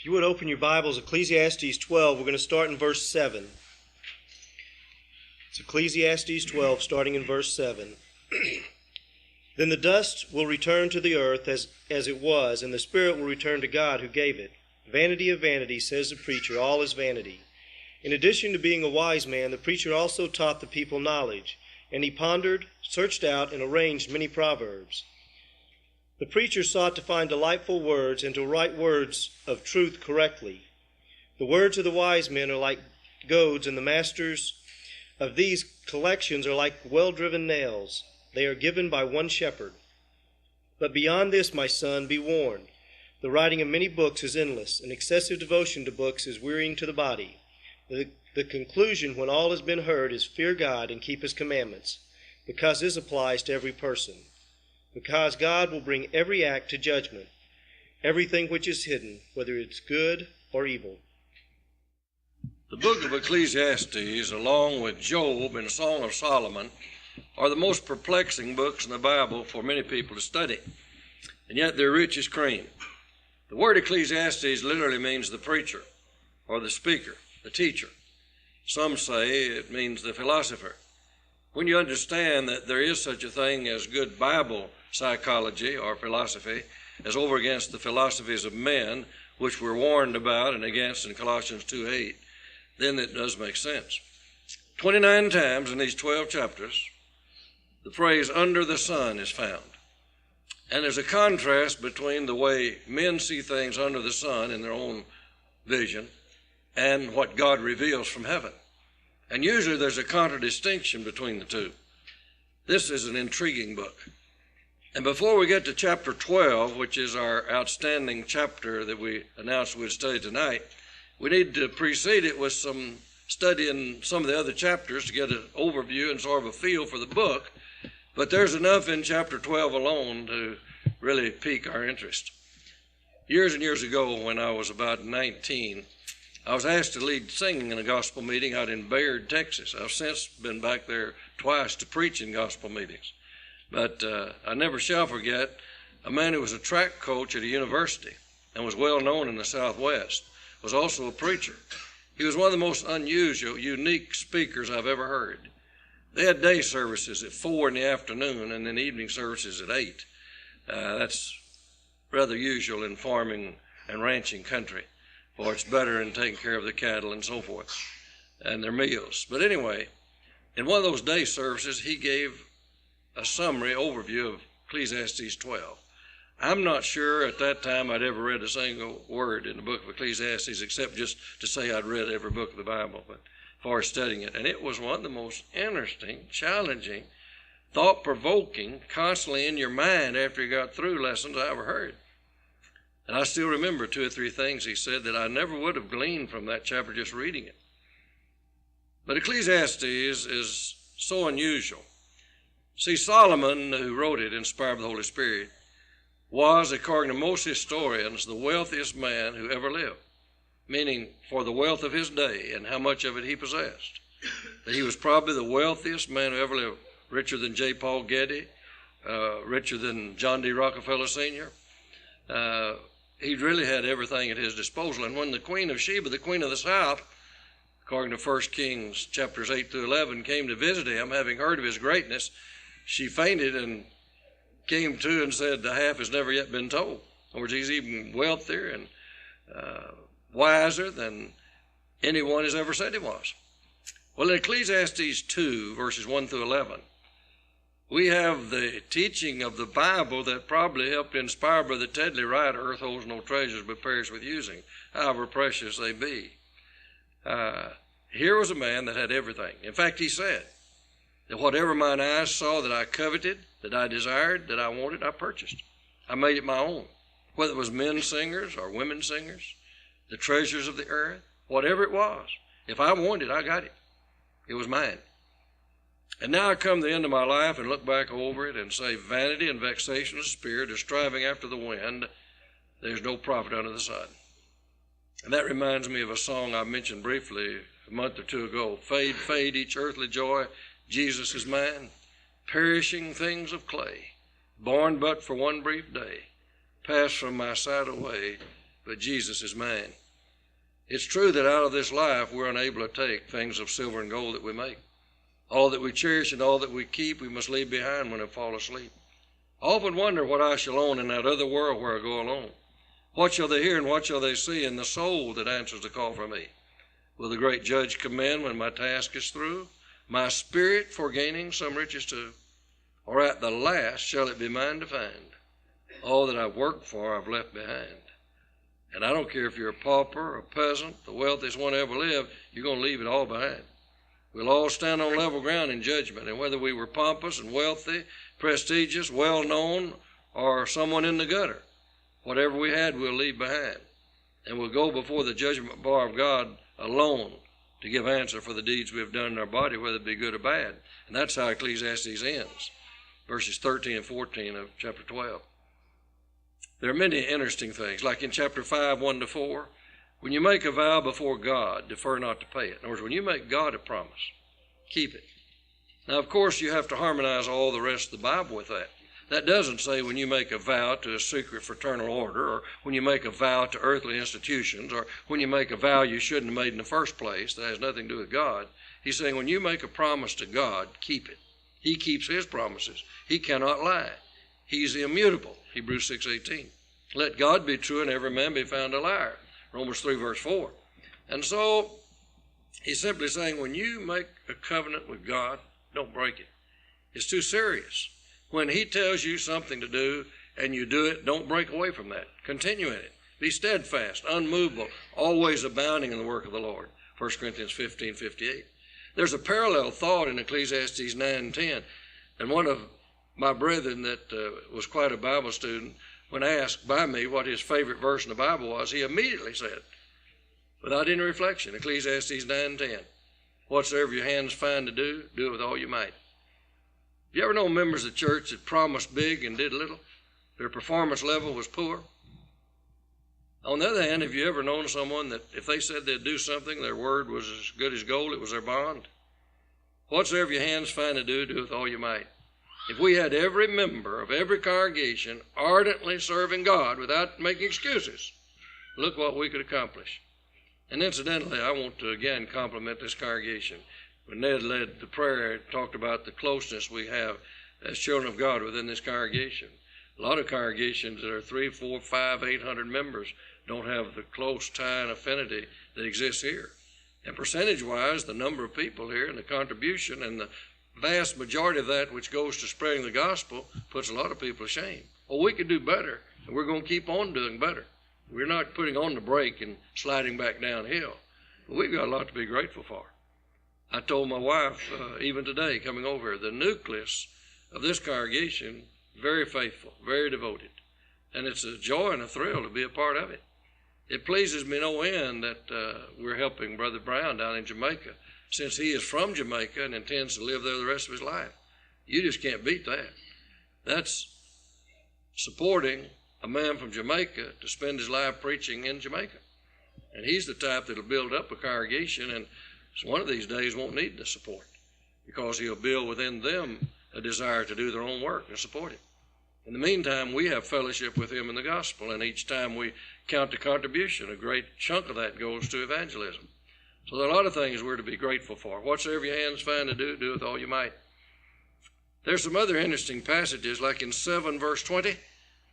If you would open your Bibles, Ecclesiastes 12, we're going to start in verse 7. It's Ecclesiastes 12, starting in verse 7. Then the dust will return to the earth as it was, and the spirit will return to God who gave it. Vanity of vanity, says the preacher, all is vanity. In addition to being a wise man, the preacher also taught the people knowledge, and he pondered, searched out, and arranged many proverbs. The preacher sought to find delightful words and to write words of truth correctly. The words of the wise men are like goads, and the masters of these collections are like well-driven nails. They are given by one shepherd. But beyond this, my son, be warned. The writing of many books is endless, and excessive devotion to books is wearying to the body. The conclusion, when all has been heard, is fear God and keep his commandments, because this applies to every person. Because God will bring every act to judgment, everything which is hidden, whether it's good or evil. The book of Ecclesiastes, along with Job and Song of Solomon, are the most perplexing books in the Bible for many people to study, and yet they're rich as cream. The word Ecclesiastes literally means the preacher, or the speaker, the teacher. Some say it means the philosopher. When you understand that there is such a thing as good Bible psychology or philosophy, as over against the philosophies of men, which we're warned about and against in Colossians 2:8, then it does make sense. 29 times in these 12 chapters, the phrase under the sun is found. And there's a contrast between the way men see things under the sun in their own vision and what God reveals from heaven. And usually there's a contradistinction between the two. This is an intriguing book. And before we get to chapter 12, which is our outstanding chapter that we announced we'd study tonight, we need to precede it with some study in some of the other chapters to get an overview and sort of a feel for the book. But there's enough in chapter 12 alone to really pique our interest. Years and years ago, when I was about 19, I was asked to lead singing in a gospel meeting out in Bayard, Texas. I've since been back there twice to preach in gospel meetings. But I never shall forget a man who was a track coach at a university and was well known in the Southwest, was also a preacher. He was one of the most unusual, unique speakers I've ever heard. They had day services at 4 in the afternoon and then evening services at 8. That's rather usual in farming and ranching country, for it's better in taking care of the cattle and so forth and their meals. But anyway, in one of those day services, he gave a summary overview of Ecclesiastes 12. I'm not sure at that time I'd ever read a single word in the book of Ecclesiastes except just to say I'd read every book of the Bible, but as far as studying it. And it was one of the most interesting, challenging, thought-provoking, constantly in your mind after you got through lessons I ever heard. And I still remember 2 or 3 things he said that I never would have gleaned from that chapter just reading it. But Ecclesiastes is so unusual. See, Solomon, who wrote it, inspired by the Holy Spirit, was, according to most historians, the wealthiest man who ever lived, meaning for the wealth of his day and how much of it he possessed. That he was probably the wealthiest man who ever lived, richer than J. Paul Getty, richer than John D. Rockefeller Sr. He really had everything at his disposal. And when the Queen of Sheba, the Queen of the South, according to 1 Kings chapters 8 through 11, came to visit him, having heard of his greatness, she fainted and came to and said, the half has never yet been told. In other words, he's even wealthier and wiser than anyone has ever said he was. Well, in Ecclesiastes 2, verses 1 through 11, we have the teaching of the Bible that probably helped inspire Brother Tedley write, Earth holds no treasures but perish with using, however precious they be. Here was a man that had everything. In fact, he said that whatever mine eyes saw that I coveted, that I desired, that I wanted, I purchased. I made it my own. Whether it was men singers or women singers, the treasures of the earth, whatever it was. If I wanted it, I got it. It was mine. And now I come to the end of my life and look back over it and say, vanity and vexation of spirit are striving after the wind. There's no profit under the sun. And that reminds me of a song I mentioned briefly a month or 2 ago. Fade, fade each earthly joy, Jesus is mine. Perishing things of clay, born but for one brief day, pass from my sight away, but Jesus is mine. It's true that out of this life we're unable to take things of silver and gold that we make. All that we cherish and all that we keep we must leave behind when we fall asleep. I often wonder what I shall own in that other world where I go alone. What shall they hear and what shall they see in the soul that answers the call for me? Will the great judge come in when my task is through, my spirit for gaining some riches too? Or at the last shall it be mine to find? All that I've worked for I've left behind. And I don't care if you're a pauper, a peasant, the wealthiest one ever lived, you're going to leave it all behind. We'll all stand on level ground in judgment, and whether we were pompous and wealthy, prestigious, well-known, or someone in the gutter, whatever we had we'll leave behind. And we'll go before the judgment bar of God alone to give answer for the deeds we have done in our body, whether it be good or bad. And that's how Ecclesiastes ends, verses 13 and 14 of chapter 12. There are many interesting things, like in chapter 5, 1 to 4. When you make a vow before God, defer not to pay it. In other words, when you make God a promise, keep it. Now, of course, you have to harmonize all the rest of the Bible with that. That doesn't say when you make a vow to a secret fraternal order, or when you make a vow to earthly institutions, or when you make a vow you shouldn't have made in the first place. That has nothing to do with God. He's saying when you make a promise to God, keep it. He keeps his promises. He cannot lie. He's immutable, Hebrews 6:18. Let God be true and every man be found a liar, Romans 3, verse 4. And so he's simply saying when you make a covenant with God, don't break it. It's too serious. When he tells you something to do and you do it, don't break away from that. Continue in it. Be steadfast, unmovable, always abounding in the work of the Lord, 1 Corinthians 15:58. There's a parallel thought in Ecclesiastes 9:10. And one of my brethren that was quite a Bible student, when asked by me what his favorite verse in the Bible was, he immediately said, without any reflection, Ecclesiastes 9:10, whatsoever your hands find to do, do it with all your might. You ever know members of the church that promised big and did little? Their performance level was poor. On the other hand, have you ever known someone that if they said they'd do something, their word was as good as gold, it was their bond? Whatsoever your hands find to do, do it with all your might. If we had every member of every congregation ardently serving God without making excuses, look what we could accomplish. And incidentally, I want to again compliment this congregation. When Ned led the prayer, it talked about the closeness we have as children of God within this congregation. A lot of congregations that are 3, 4, 5, 800 members don't have the close tie and affinity that exists here. And percentage-wise, the number of people here and the contribution and the vast majority of that which goes to spreading the gospel puts a lot of people to shame. Well, we could do better, and we're going to keep on doing better. We're not putting on the brake and sliding back downhill. But we've got a lot to be grateful for. I told my wife, even today, coming over here, the nucleus of this congregation, very faithful, very devoted. And it's a joy and a thrill to be a part of it. It pleases me no end that we're helping Brother Brown down in Jamaica, since he is from Jamaica and intends to live there the rest of his life. You just can't beat that. That's supporting a man from Jamaica to spend his life preaching in Jamaica. And he's the type that'll build up a congregation, and one of these days won't need the support, because he'll build within them a desire to do their own work and support him. In the meantime, we have fellowship with him in the gospel, and each time we count the contribution, a great chunk of that goes to evangelism. So there are a lot of things we're to be grateful for. Whatsoever your hands find to do, do with all you might. There's some other interesting passages, like in 7 verse 20.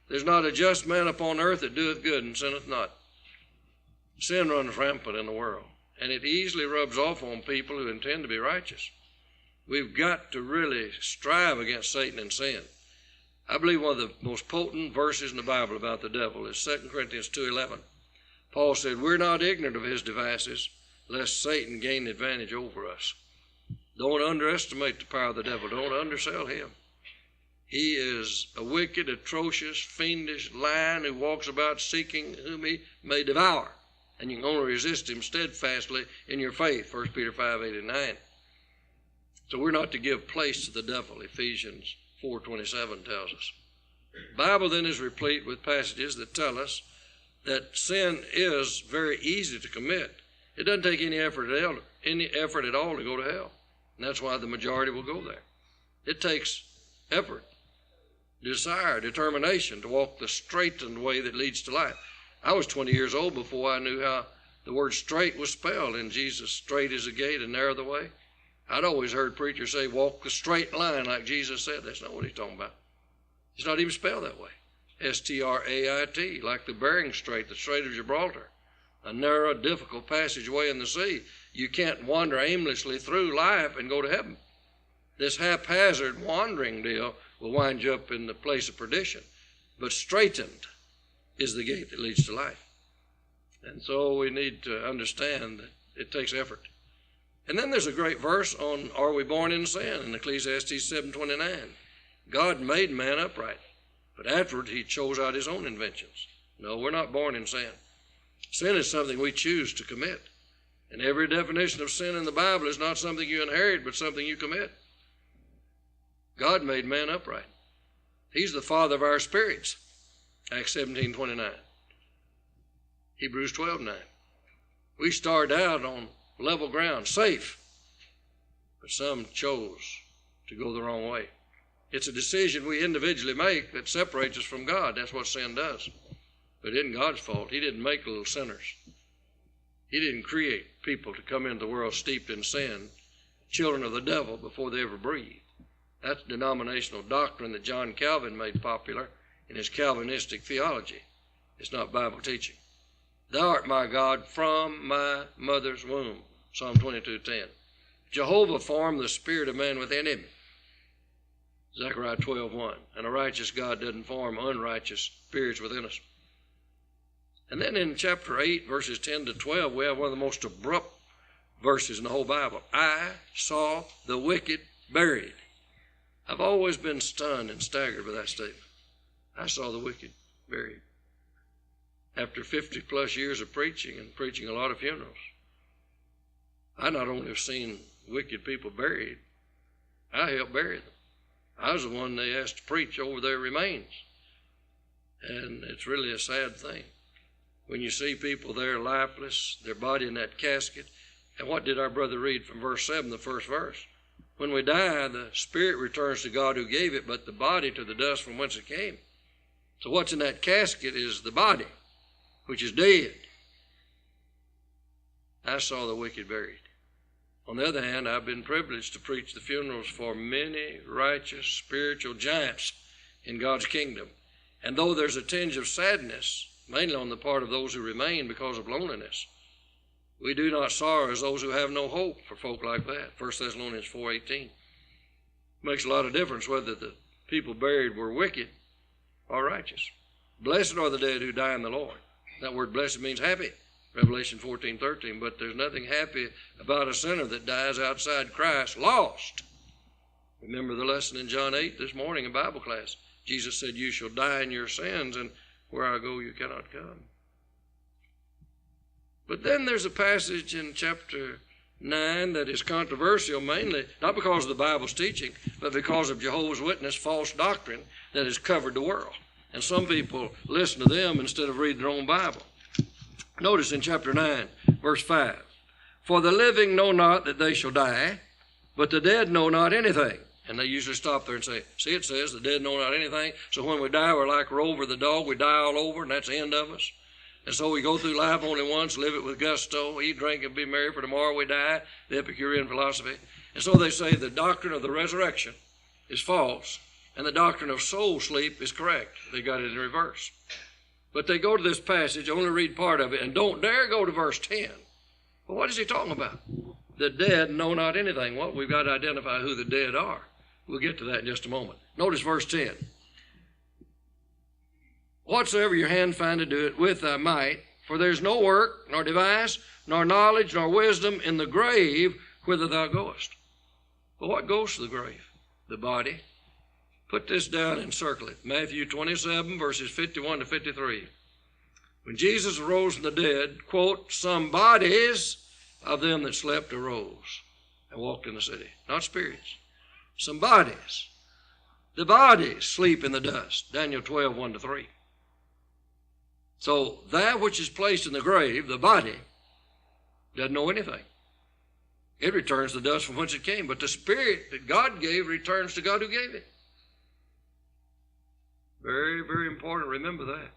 There's not a just man upon earth that doeth good and sinneth not. Sin runs rampant in the world, and it easily rubs off on people who intend to be righteous. We've got to really strive against Satan and sin. I believe one of the most potent verses in the Bible about the devil is 2 Corinthians 2:11. Paul said, we're not ignorant of his devices, lest Satan gain advantage over us. Don't underestimate the power of the devil. Don't undersell him. He is a wicked, atrocious, fiendish lion who walks about seeking whom he may devour. And you can only resist him steadfastly in your faith, 1 Peter 5:8 and 9. So we're not to give place to the devil, Ephesians 4:27 tells us. The Bible then is replete with passages that tell us that sin is very easy to commit. It doesn't take any effort at all to go to hell. And that's why the majority will go there. It takes effort, desire, determination to walk the straightened way that leads to life. I was 20 years old before I knew how the word straight was spelled in Jesus. Straight is the gate and narrow the way. I'd always heard preachers say, walk the straight line like Jesus said. That's not what he's talking about. It's not even spelled that way. S-T-R-A-I-T, like the Bering Strait, the Strait of Gibraltar. A narrow, difficult passageway in the sea. You can't wander aimlessly through life and go to heaven. This haphazard wandering deal will wind you up in the place of perdition. But straightened is the gate that leads to life. And so we need to understand that it takes effort. And then there's a great verse on, are we born in sin? In Ecclesiastes 7:29. God made man upright, but afterward he chose out his own inventions. No, we're not born in sin. Sin is something we choose to commit. And every definition of sin in the Bible is not something you inherit, but something you commit. God made man upright. He's the father of our spirits. Acts 17:29. Hebrews 12:9. We started out on level ground, safe, but some chose to go the wrong way. It's a decision we individually make that separates us from God. That's what sin does. But it isn't God's fault. He didn't make little sinners. He didn't create people to come into the world steeped in sin, children of the devil, before they ever breathed. That's denominational doctrine that John Calvin made popular in his Calvinistic theology. It's not Bible teaching. Thou art my God from my mother's womb, Psalm 22:10. Jehovah formed the spirit of man within him, Zechariah 12:1. And a righteous God doesn't form unrighteous spirits within us. And then in chapter 8, verses 10 to 12, we have one of the most abrupt verses in the whole Bible. I saw the wicked buried. I've always been stunned and staggered by that statement. I saw the wicked buried. After 50 plus years of preaching and preaching a lot of funerals, I not only have seen wicked people buried, I helped bury them. I was the one they asked to preach over their remains. And it's really a sad thing when you see people there lifeless, their body in that casket. And what did our brother read from verse 7, the first verse? When we die, the spirit returns to God who gave it, but the body to the dust from whence it came. So what's in that casket is the body, which is dead. I saw the wicked buried. On the other hand, I've been privileged to preach the funerals for many righteous spiritual giants in God's kingdom. And though there's a tinge of sadness, mainly on the part of those who remain because of loneliness, we do not sorrow as those who have no hope for folk like that. 1 Thessalonians 4:18. Makes a lot of difference whether the people buried were wicked or righteous. Blessed are the dead who die in the Lord. That word blessed means happy. Revelation 14:13. But there's nothing happy about a sinner that dies outside Christ, lost. Remember the lesson in John 8 this morning in Bible class. Jesus said, you shall die in your sins, and where I go you cannot come. But then there's a passage in chapter 9 that is controversial, mainly not because of the Bible's teaching, but because of Jehovah's Witness false doctrine that has covered the world. And some people listen to them instead of reading their own Bible. Notice in chapter 9, verse 5. For the living know not that they shall die, but the dead know not anything. And they usually stop there and say, see, it says the dead know not anything. So when we die, we're like Rover the dog. We die all over, and that's the end of us. And so we go through life only once, live it with gusto, eat, drink, and be merry, for tomorrow we die, the Epicurean philosophy. And so they say the doctrine of the resurrection is false, and the doctrine of soul sleep is correct. They got it in reverse. But they go to this passage, only read part of it, and don't dare go to verse 10. Well, what is he talking about? The dead know not anything. Well, we've got to identify who the dead are. We'll get to that in just a moment. Notice verse 10. Whatsoever your hand find to do it with thy might, for there's no work, nor device, nor knowledge, nor wisdom in the grave whither thou goest. Well, what goes to the grave? The body. Put this down and circle it. Matthew 27, verses 51 to 53. When Jesus arose from the dead, quote, some bodies of them that slept arose and walked in the city. Not spirits. Some bodies. The bodies sleep in the dust. Daniel 12, 1 to 3. So that which is placed in the grave, the body, doesn't know anything. It returns to the dust from whence it came. But the spirit that God gave returns to God who gave it. Very, very important. Remember that.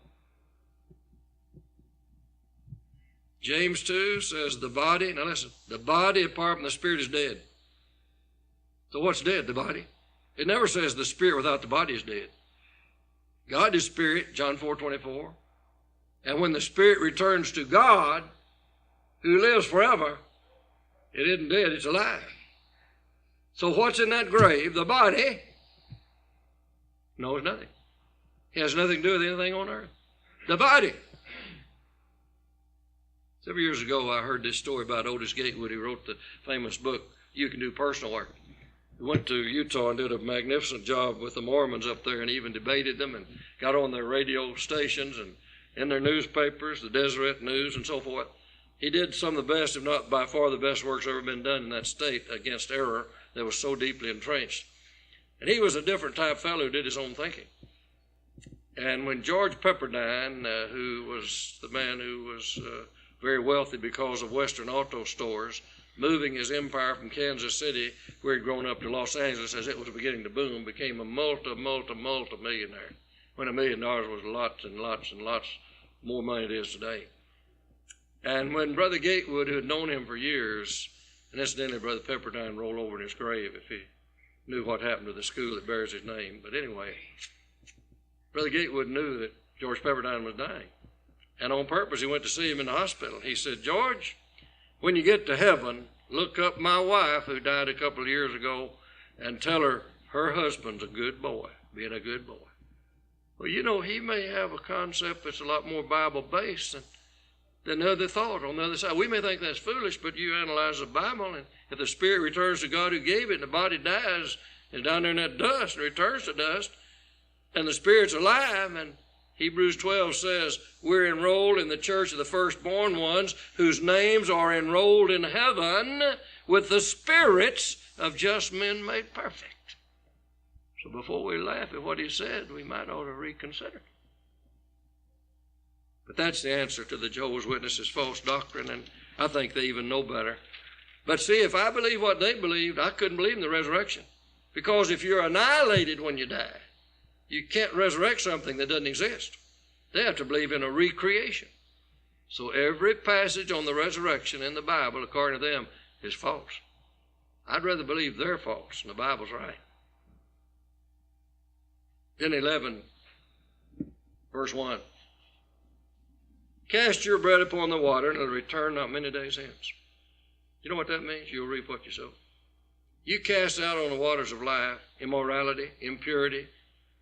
James 2 says the body, now listen, the body apart from the spirit is dead. So what's dead? The body. It never says the spirit without the body is dead. God is spirit, John 4:24. And when the spirit returns to God, who lives forever, it isn't dead, it's alive. So what's in that grave? The body. No, it's nothing. It has nothing to do with anything on earth. The body. Several years ago, I heard this story about Otis Gatewood, who wrote the famous book, You Can Do Personal Work. He went to Utah and did a magnificent job with the Mormons up there and even debated them and got on their radio stations and in their newspapers, the Deseret News and so forth. He did some of the best, if not by far the best works ever been done in that state against error that was so deeply entrenched. And he was a different type fellow who did his own thinking. And when George Pepperdine, who was the man who was very wealthy because of Western auto stores, moving his empire from Kansas City, where he'd grown up, to Los Angeles as it was beginning to boom, became a multi-millionaire, when $1 million was lots and lots and lots more money than it is today. And when Brother Gatewood, who had known him for years, and incidentally, Brother Pepperdine rolled over in his grave if he knew what happened to the school that bears his name. But anyway, Brother Gatewood knew that George Pepperdine was dying. And on purpose, he went to see him in the hospital. He said, George, when you get to heaven, look up my wife, who died a couple of years ago, and tell her her husband's a good boy, being a good boy. Well, you know, he may have a concept that's a lot more Bible-based than the other thought on the other side. We may think that's foolish, but you analyze the Bible, and if the spirit returns to God who gave it, and the body dies, is down there in that dust, and returns to dust, and the spirit's alive, and Hebrews 12 says we're enrolled in the church of the firstborn ones whose names are enrolled in heaven with the spirits of just men made perfect. So before we laugh at what he said, we might ought to reconsider. But that's the answer to the Jehovah's Witnesses' false doctrine, and I think they even know better. But see, if I believe what they believed, I couldn't believe in the resurrection. Because if you're annihilated when you die, you can't resurrect something that doesn't exist. They have to believe in a recreation. So every passage on the resurrection in the Bible, according to them, is false. I'd rather believe they're false and the Bible's right. Then 11, verse 1. Cast your bread upon the water, and it'll return not many days hence. You know what that means? You'll reap what you sow. You cast out on the waters of life immorality, impurity,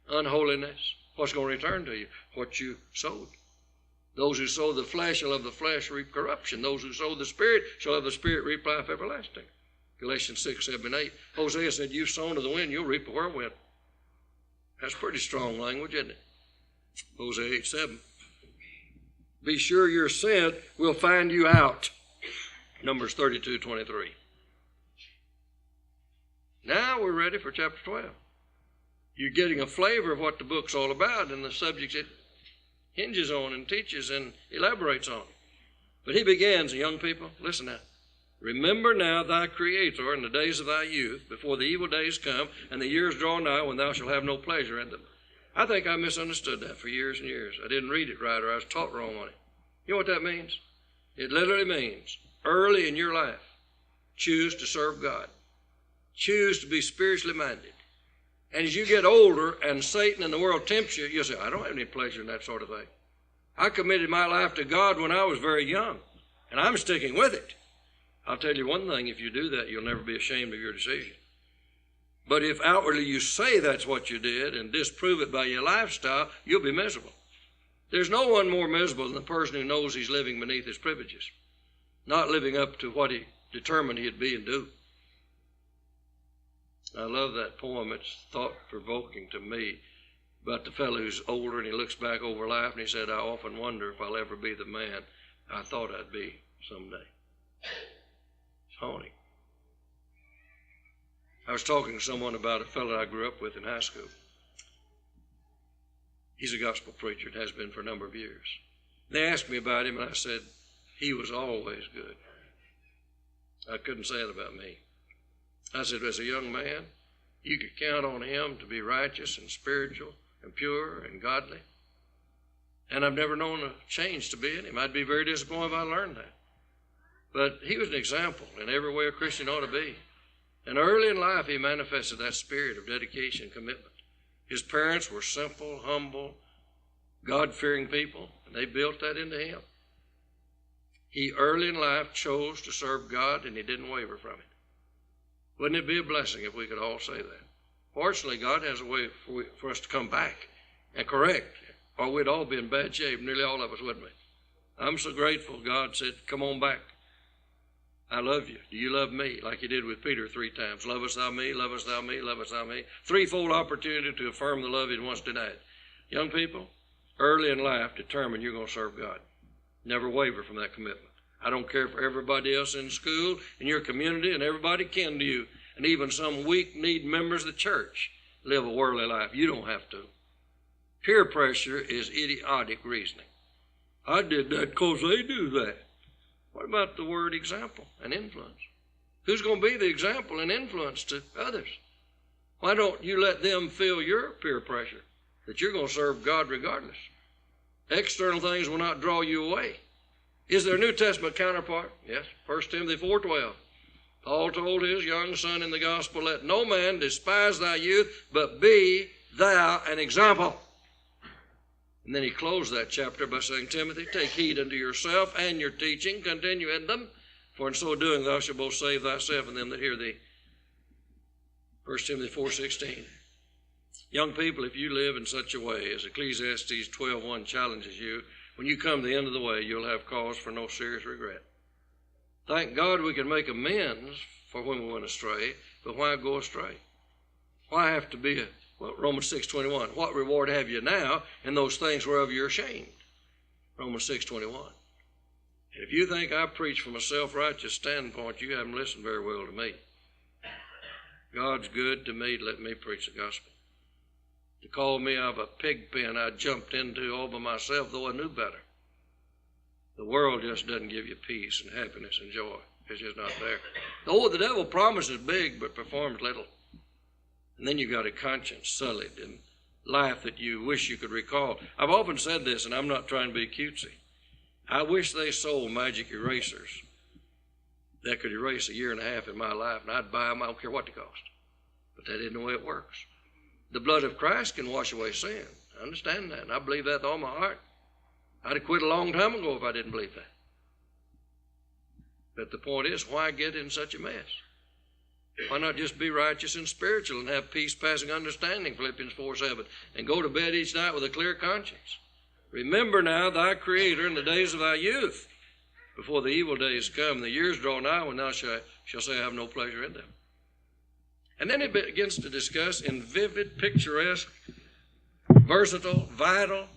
unholiness. What's going to return to you? What you sowed. Those who sow the flesh shall of the flesh reap corruption. Those who sow the Spirit shall of the Spirit reap life everlasting. Galatians 6, 7, and 8. Hosea said, you've sown to the wind, you'll reap a whirlwind. That's pretty strong language, isn't it? Hosea 8, 7. Be sure your sin will find you out. Numbers 32, 23. Now we're ready for chapter 12. You're getting a flavor of what the book's all about and the subjects it hinges on and teaches and elaborates on. But he begins, young people, listen now. Remember now thy Creator in the days of thy youth, before the evil days come and the years draw nigh when thou shalt have no pleasure in them. I think I misunderstood that for years and years. I didn't read it right, or I was taught wrong on it. You know what that means? It literally means early in your life, choose to serve God. Choose to be spiritually minded. And as you get older and Satan and the world tempts you, you'll say, I don't have any pleasure in that sort of thing. I committed my life to God when I was very young, and I'm sticking with it. I'll tell you one thing, if you do that, you'll never be ashamed of your decision. But if outwardly you say that's what you did and disprove it by your lifestyle, you'll be miserable. There's no one more miserable than the person who knows he's living beneath his privileges, not living up to what he determined he'd be and do. I love that poem. It's thought-provoking to me about the fellow who's older and he looks back over life and he said, I often wonder if I'll ever be the man I thought I'd be someday. It's haunting. I was talking to someone about a fellow I grew up with in high school. He's a gospel preacher and has been for a number of years. They asked me about him, and I said, he was always good. I couldn't say it about me. I said, as a young man, you could count on him to be righteous and spiritual and pure and godly. And I've never known a change to be in him. I'd be very disappointed if I learned that. But he was an example in every way a Christian ought to be. And early in life, he manifested that spirit of dedication and commitment. His parents were simple, humble, God-fearing people, and they built that into him. He early in life chose to serve God, and he didn't waver from it. Wouldn't it be a blessing if we could all say that? Fortunately, God has a way for us to come back and correct, or we'd all be in bad shape, nearly all of us, wouldn't we? I'm so grateful God said, come on back. I love you. Do you love me? Like he did with Peter 3 times. Lovest thou me, lovest thou me, lovest thou me. Threefold opportunity to affirm the love he'd once denied. Young people, early in life, determine you're going to serve God. Never waver from that commitment. I don't care for everybody else in school, in your community, and everybody kin to you, and even some weak-kneed members of the church live a worldly life. You don't have to. Peer pressure is idiotic reasoning. I did that because they do that. What about the word example and influence? Who's going to be the example and influence to others? Why don't you let them feel your peer pressure, that you're going to serve God regardless? External things will not draw you away. Is there a New Testament counterpart? Yes, 1 Timothy 4:12. Paul told his young son in the gospel, let no man despise thy youth, but be thou an example. And then he closed that chapter by saying, Timothy, take heed unto yourself and your teaching, continue in them, for in so doing thou shalt both save thyself and them that hear thee. 1 Timothy 4:16. Young people, if you live in such a way as Ecclesiastes 12:1 challenges you, when you come to the end of the way, you'll have cause for no serious regret. Thank God we can make amends for when we went astray, but why go astray? Why have to be Romans 6:21. What reward have you now in those things whereof you're ashamed? Romans 6:21. And if you think I preach from a self-righteous standpoint, you haven't listened very well to me. God's good to me to let me preach the gospel. To call me out of a pig pen I jumped into all by myself, though I knew better. The world just doesn't give you peace and happiness and joy. It's just not there. Oh, the devil promises big but performs little. And then you got a conscience sullied and life that you wish you could recall. I've often said this, and I'm not trying to be cutesy. I wish they sold magic erasers that could erase a year and a half in my life, and I'd buy them, I don't care what they cost. But that isn't the way it works. The blood of Christ can wash away sin. I understand that, and I believe that with all my heart. I'd have quit a long time ago if I didn't believe that. But the point is, why get in such a mess? Why not just be righteous and spiritual and have peace passing understanding, Philippians 4:7, and go to bed each night with a clear conscience? Remember now thy Creator in the days of thy youth, before the evil days come, the years draw nigh when thou shalt say, I have no pleasure in them. And then it begins to discuss in vivid, picturesque, versatile, vital,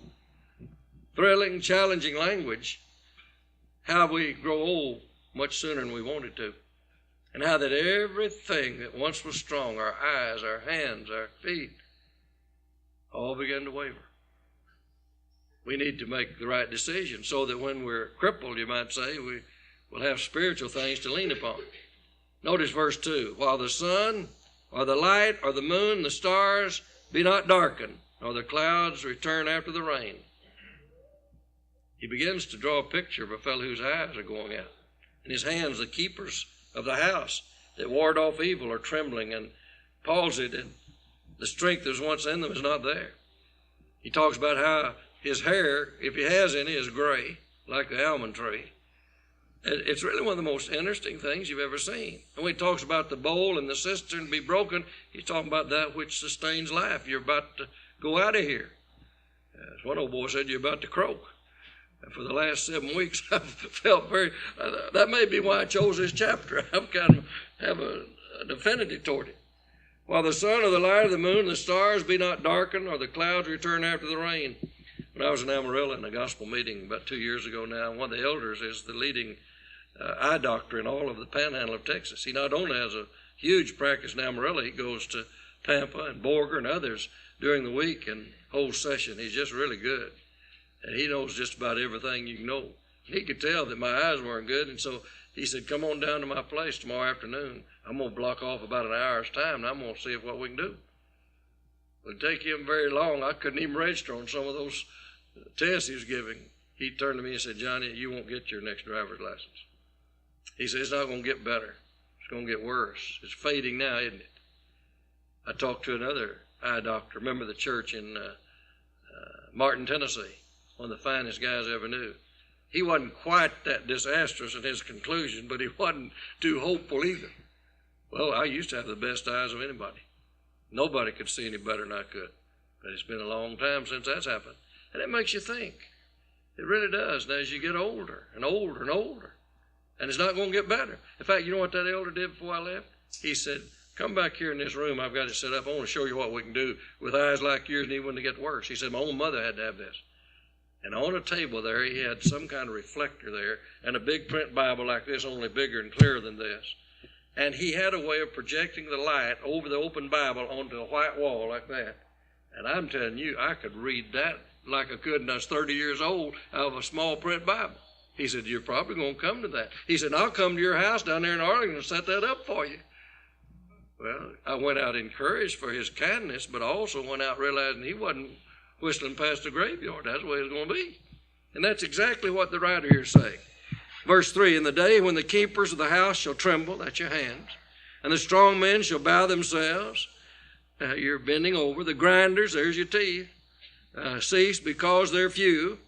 thrilling, challenging language how we grow old much sooner than we wanted to. And how that everything that once was strong, our eyes, our hands, our feet, all began to waver. We need to make the right decision so that when we're crippled, you might say, we will have spiritual things to lean upon. Notice verse 2. While the sun, or the light, or the moon, the stars be not darkened, nor the clouds return after the rain. He begins to draw a picture of a fellow whose eyes are going out, and his hands, the keepers of the house that ward off evil, are trembling and palsied, and the strength that was once in them is not there. He talks about how his hair, if he has any, is gray, like the almond tree. It's really one of the most interesting things you've ever seen. And when he talks about the bowl and the cistern be broken, he's talking about that which sustains life. You're about to go out of here. As one old boy said, you're about to croak. And for the last 7 weeks, I've felt very, that may be why I chose this chapter. I've kind of have an affinity toward it. While the sun or the light of the moon, the stars be not darkened, or the clouds return after the rain. When I was in Amarillo in a gospel meeting about 2 years ago now, one of the elders is the leading eye doctor in all of the panhandle of Texas. He not only has a huge practice in Amarillo, he goes to Pampa and Borger and others during the week and holds session. He's just really good. And he knows just about everything you can know. He could tell that my eyes weren't good, and so he said, come on down to my place tomorrow afternoon. I'm going to block off about an hour's time, and I'm going to see what we can do. It would take him very long. I couldn't even register on some of those test he was giving, he turned to me and said, Johnny, you won't get your next driver's license. He said, it's not going to get better. It's going to get worse. It's fading now, isn't it? I talked to another eye doctor. Remember the church in Martin, Tennessee, one of the finest guys I ever knew. He wasn't quite that disastrous in his conclusion, but he wasn't too hopeful either. Well, I used to have the best eyes of anybody. Nobody could see any better than I could. But it's been a long time since that's happened. And it makes you think. It really does. And as you get older and older and older, and it's not going to get better. In fact, you know what that elder did before I left? He said, come back here in this room. I've got it set up. I want to show you what we can do with eyes like yours, and even when they get worse. He said, my own mother had to have this. And on a table there, he had some kind of reflector there and a big print Bible like this, only bigger and clearer than this. And he had a way of projecting the light over the open Bible onto a white wall like that. And I'm telling you, I could read that like I could when I was 30 years old out of a small print Bible. He said, you're probably going to come to that. He said, I'll come to your house down there in Arlington and set that up for you. Well, I went out encouraged for his kindness, but I also went out realizing he wasn't whistling past the graveyard. That's the way it's going to be. And that's exactly what the writer here is saying. Verse 3, in the day when the keepers of the house shall tremble, that's your hands, and the strong men shall bow themselves, you're bending over, the grinders, there's your teeth, cease because they're few.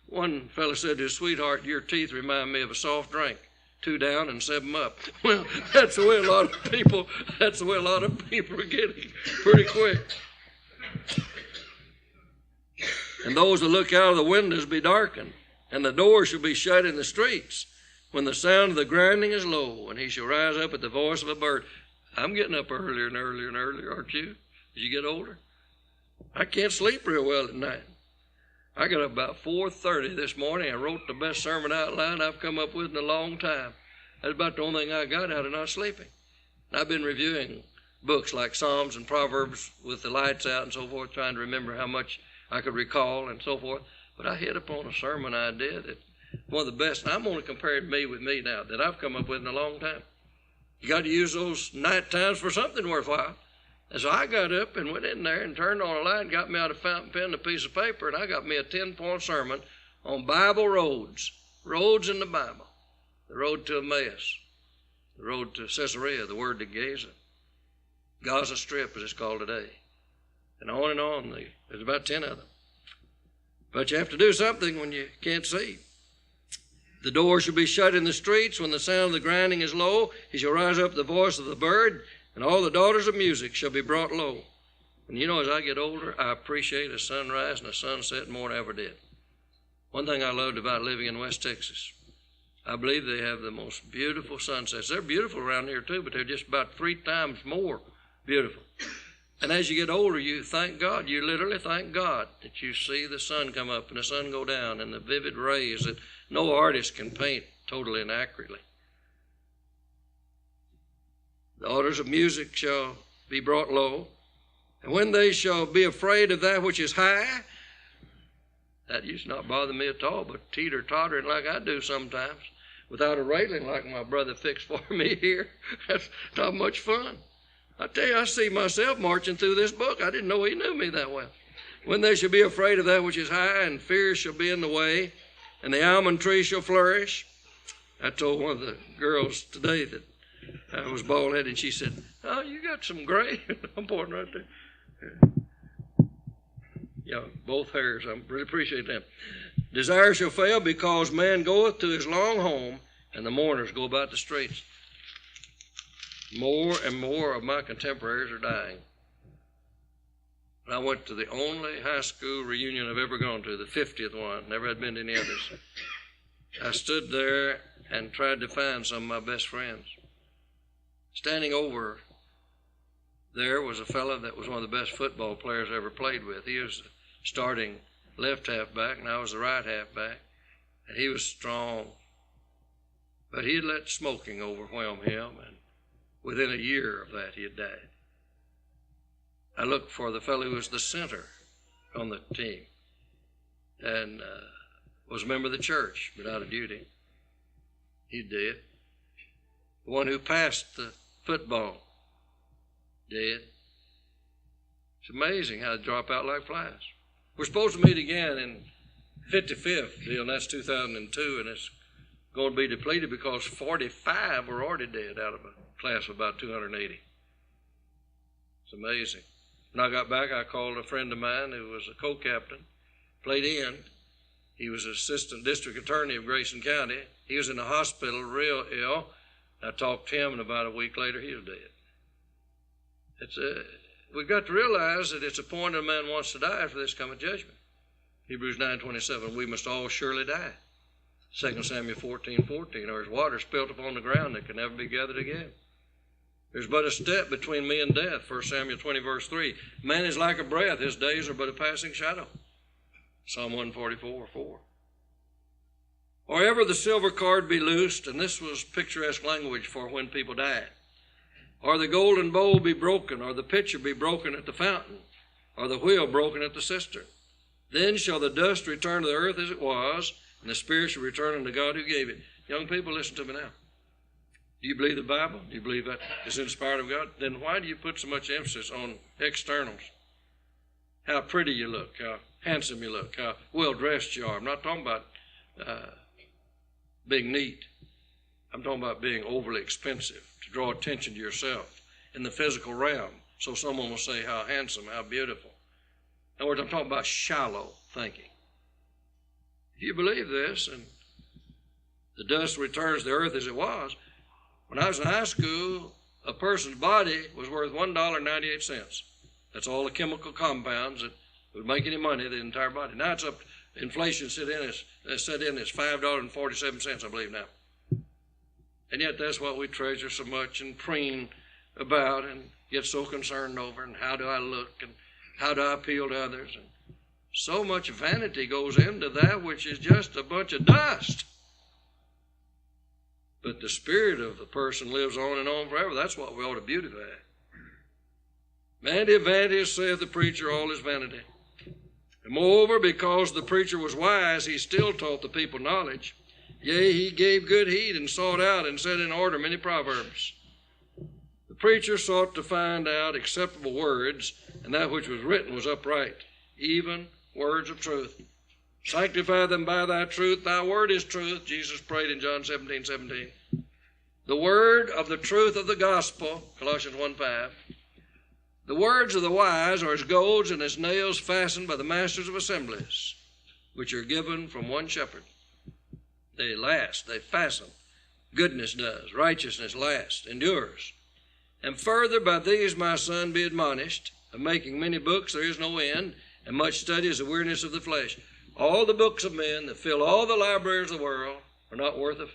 One fellow said to his sweetheart, your teeth remind me of a soft drink. 2 down and 7 up. Well, that's the way a lot of people are getting pretty quick. And those that look out of the windows be darkened, and the doors shall be shut in the streets, when the sound of the grinding is low, and he shall rise up at the voice of a bird. I'm getting up earlier and earlier and earlier, aren't you, as you get older? I can't sleep real well at night. I got up about 4:30 this morning. I wrote the best sermon outline I've come up with in a long time. That's about the only thing I got out of not sleeping. And I've been reviewing books like Psalms and Proverbs with the lights out and so forth, trying to remember how much I could recall and so forth. But I hit upon a sermon idea that one of the best, and I'm only comparing me with me now, that I've come up with in a long time. You got to use those night times for something worthwhile. And so I got up and went in there and turned on a light and got me out a fountain pen and a piece of paper, and I got me a 10-point sermon on Bible roads, roads in the Bible. The road to Emmaus, the road to Caesarea, the word to Gaza Strip, as it's called today. And on. There's about 10 of them. But you have to do something when you can't see. The door shall be shut in the streets. When the sound of the grinding is low, he shall rise up the voice of the bird, and all the daughters of music shall be brought low. And you know, as I get older, I appreciate a sunrise and a sunset more than I ever did. One thing I loved about living in West Texas, I believe they have the most beautiful sunsets. They're beautiful around here too, but they're just about 3 times more beautiful. And as you get older, you thank God, you literally thank God that you see the sun come up and the sun go down and the vivid rays that no artist can paint totally and accurately. The daughters of music shall be brought low, and when they shall be afraid of that which is high, that used to not bother me at all, but teeter-tottering like I do sometimes, without a railing like my brother fixed for me here, that's not much fun. I tell you, I see myself marching through this book. I didn't know he knew me that well. When they shall be afraid of that which is high, and fear shall be in the way, and the almond tree shall flourish. I told one of the girls today that I was bald-headed, and she said, oh, you got some gray. I'm pointing right there. Yeah, both hairs. I really appreciate them. Desire shall fail because man goeth to his long home, and the mourners go about the streets. More and more of my contemporaries are dying. I went to the only high school reunion I've ever gone to, the 50th one. Never had been to any others. I stood there and tried to find some of my best friends. Standing over there was a fellow that was one of the best football players I ever played with. He was starting left halfback, and I was the right halfback. And he was strong. But he had let smoking overwhelm him, and within a year of that, he had died. I looked for the fellow who was the center on the team and was a member of the church, but out of duty. He did. The one who passed the football, dead. It's amazing how they drop out like flies. We're supposed to meet again in 55th deal, and that's 2002, and it's going to be depleted because 45 were already dead out of a class of about 280. It's amazing. When I got back, I called a friend of mine who was a co-captain, played in. He was assistant district attorney of Grayson County. He was in the hospital real ill. I talked to him, and about a week later, he was dead. We've got to realize that it's appointed a man wants to die for this coming judgment. Hebrews 9:27, we must all surely die. 2 Samuel 14:14, or as water spilt upon the ground that can never be gathered again. There's but a step between me and death, 1 Samuel 20, verse 3. Man is like a breath, his days are but a passing shadow. Psalm 144:4. Or ever the silver cord be loosed, and this was picturesque language for when people died. Or the golden bowl be broken, or the pitcher be broken at the fountain, or the wheel broken at the cistern. Then shall the dust return to the earth as it was, and the spirit shall return unto God who gave it. Young people, listen to me now. Do you believe the Bible? Do you believe that it's inspired of God? Then why do you put so much emphasis on externals? How pretty you look, how handsome you look, how well-dressed you are. I'm not talking about being neat. I'm talking about being overly expensive to draw attention to yourself in the physical realm so someone will say how handsome, how beautiful. In other words, I'm talking about shallow thinking. If you believe this and the dust returns to the earth as it was, when I was in high school, a person's body was worth $1.98. That's all the chemical compounds that would make any money, the entire body. Now it's up, inflation set in as $5.47, I believe now. And yet that's what we treasure so much and preen about and get so concerned over, and how do I look and how do I appeal to others. And so much vanity goes into that which is just a bunch of dust. But the spirit of the person lives on and on forever. That's what we ought to beautify. Vanity of vanities, saith the preacher, all is vanity. And moreover, because the preacher was wise, he still taught the people knowledge. Yea, he gave good heed and sought out and set in order many proverbs. The preacher sought to find out acceptable words, and that which was written was upright, even words of truth. Sanctify them by thy truth. Thy word is truth. Jesus prayed in John 17:17. The word of the truth of the gospel, Colossians 1:5. The words of the wise are as goads and as nails fastened by the masters of assemblies, which are given from one shepherd. They last, they fasten. Goodness does, righteousness lasts, endures. And further, by these, my son, be admonished. Of making many books there is no end, and much study is the weariness of the flesh. All the books of men that fill all the libraries of the world are not worth a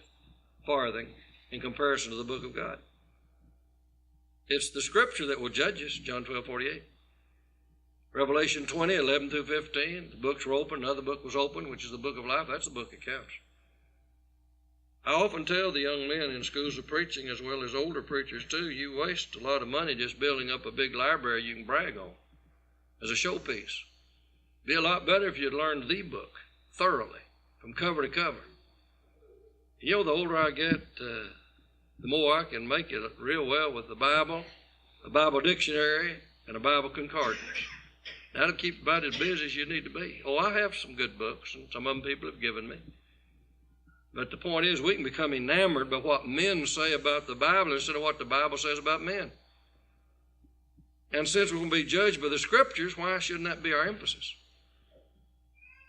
farthing in comparison to the book of God. It's the scripture that will judge us, John 12:48. Revelation 20:11 through 15, the books were opened, another book was opened, which is the book of life. That's the book that counts. I often tell the young men in schools of preaching, as well as older preachers too, you waste a lot of money just building up a big library you can brag on as a showpiece. It'd be a lot better if you'd learned the book thoroughly, from cover to cover. You know, the older I get, the more I can make it real well with the Bible, a Bible dictionary, and a Bible concordance. That'll keep you about as busy as you need to be. Oh, I have some good books, and some of them people have given me. But the point is, we can become enamored by what men say about the Bible instead of what the Bible says about men. And since we're going to be judged by the Scriptures, why shouldn't that be our emphasis?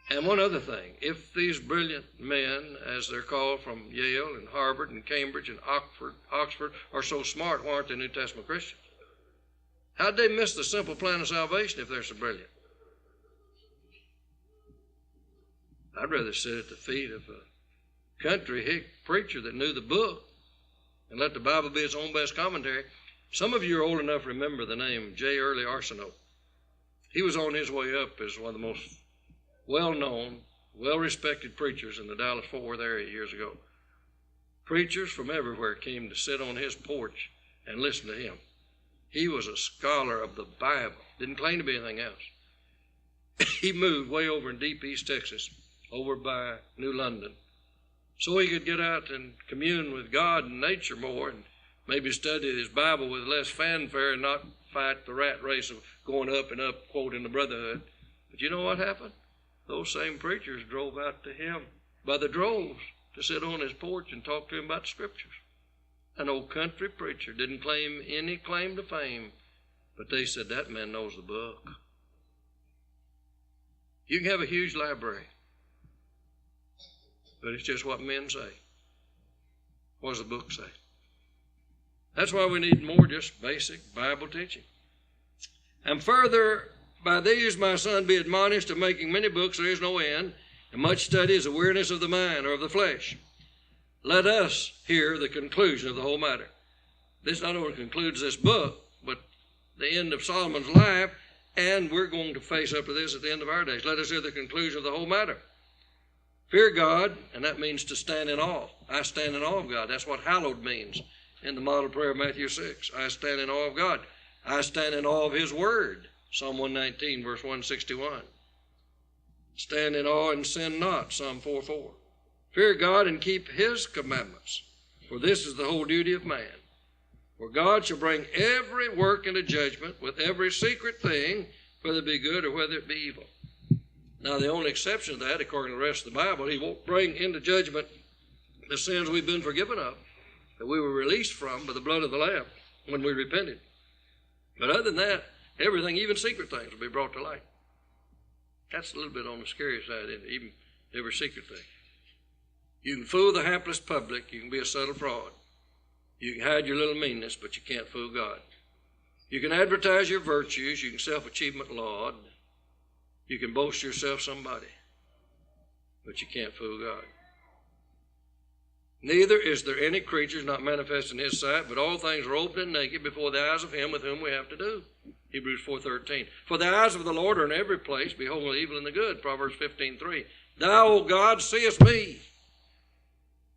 And one other thing, if these brilliant men, as they're called, from Yale and Harvard and Cambridge and Oxford are so smart, why aren't they New Testament Christians? How'd they miss the simple plan of salvation if they're so brilliant? I'd rather sit at the feet of a country hick preacher that knew the book and let the Bible be its own best commentary. Some of you are old enough to remember the name J. Early Arsenault. He was on his way up as one of the most well-known, well-respected preachers in the Dallas-Fort Worth area years ago. Preachers from everywhere came to sit on his porch and listen to him. He was a scholar of the Bible, didn't claim to be anything else. He moved way over in deep East Texas, over by New London, so he could get out and commune with God and nature more, and maybe study his Bible with less fanfare and not fight the rat race of going up and up, quoting the brotherhood. But you know what happened? those same preachers drove out to him by the droves to sit on his porch and talk to him about the Scriptures. An old country preacher didn't claim any claim to fame, but they said, that man knows the book. You can have a huge library, but it's just what men say. What does the book say? That's why we need more just basic Bible teaching. And further, by these, my son, be admonished, of making many books there is no end, and much study is a weariness of the mind or of the flesh. Let us hear the conclusion of the whole matter. This not only concludes this book, but the end of Solomon's life, and we're going to face up to this at the end of our days. Let us hear the conclusion of the whole matter. Fear God, and that means to stand in awe. I stand in awe of God. That's what hallowed means in the model prayer of Matthew 6. I stand in awe of God. I stand in awe of His Word. Psalm 119, verse 161. Stand in awe and sin not. Psalm 4:4. Fear God and keep His commandments, for this is the whole duty of man. For God shall bring every work into judgment with every secret thing, whether it be good or whether it be evil. Now, the only exception to that, according to the rest of the Bible, He won't bring into judgment the sins we've been forgiven of, that we were released from by the blood of the Lamb when we repented. But other than that, everything, even secret things, will be brought to light. That's a little bit on the scary side, isn't it? Even every secret thing. You can fool the hapless public. You can be a subtle fraud. You can hide your little meanness, but you can't fool God. You can advertise your virtues. You can self-achievement laud. You can boast yourself somebody, but you can't fool God. Neither is there any creature not manifest in His sight, but all things are open and naked before the eyes of Him with whom we have to do. Hebrews 4:13. For the eyes of the Lord are in every place, beholding the evil and the good. Proverbs 15:3. Thou, O God, seest me.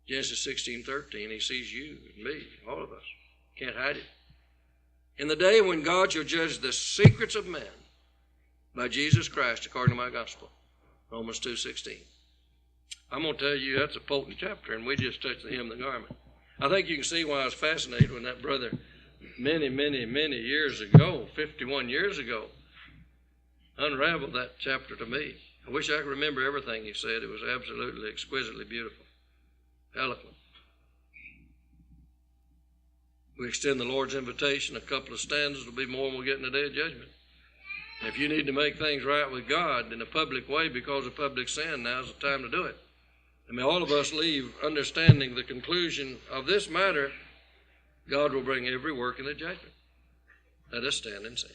Genesis 16:13. He sees you and me, all of us. Can't hide it. In the day when God shall judge the secrets of men by Jesus Christ, according to my gospel. Romans 2:16. I'm going to tell you that's a potent chapter, and we just touched the hem of the garment. I think you can see why I was fascinated when that brother many years ago, 51 years ago, unraveled that chapter to me. I wish I could remember everything he said. It was absolutely, exquisitely beautiful, eloquent. We extend the Lord's invitation. A couple of stanzas will be more when we get in the day of judgment. If you need to make things right with God in a public way because of public sin, now's the time to do it. And may all of us leave understanding the conclusion of this matter. God will bring every work into judgment. Let us stand and sing.